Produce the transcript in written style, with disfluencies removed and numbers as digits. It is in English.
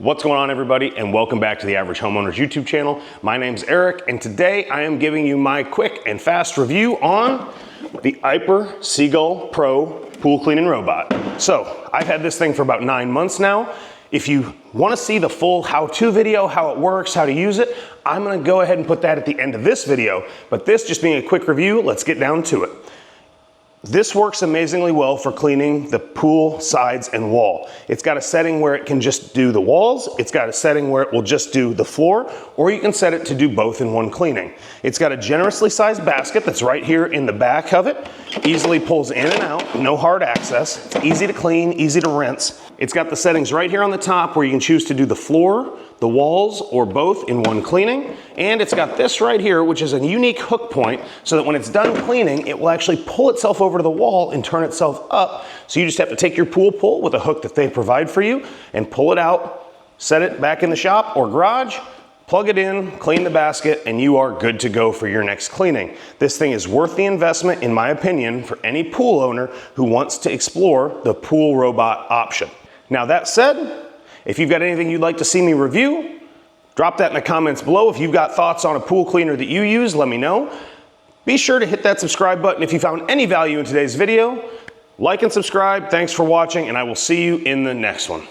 What's going on, everybody, and welcome back to the Average Homeowner's YouTube channel. My name's Eric, and today I am giving you my quick and fast review on the Aiper Seagull Pro pool cleaning robot. So I've had this thing for about 9 months now. If you want to see the full how-to video, how it works, how to use it, I'm going to go ahead and put that at the end of this video. But this just being a quick review, let's get down to it. This works amazingly well for cleaning the pool sides and wall. It's got a setting where it can just do the walls, it's got a setting where it will just do the floor, or you can set it to do both in one cleaning. It's got a generously sized basket that's right here in the back of it. Easily pulls in and out, no hard access. It's easy to clean, easy to rinse. It's got the settings right here on the top where you can choose to do the floor, the walls, or both in one cleaning. And it's got this right here, which is a unique hook point, so that when it's done cleaning, it will actually pull itself over to the wall and turn itself up. So you just have to take your pool pole with a hook that they provide for you and pull it out, set it back in the shop or garage, plug it in, clean the basket, and you are good to go for your next cleaning. This thing is worth the investment, in my opinion, for any pool owner who wants to explore the pool robot option. Now that said, if you've got anything you'd like to see me review, drop that in the comments below. If you've got thoughts on a pool cleaner that you use, let me know. Be sure to hit that subscribe button if you found any value in today's video. Like and subscribe. Thanks for watching, and I will see you in the next one.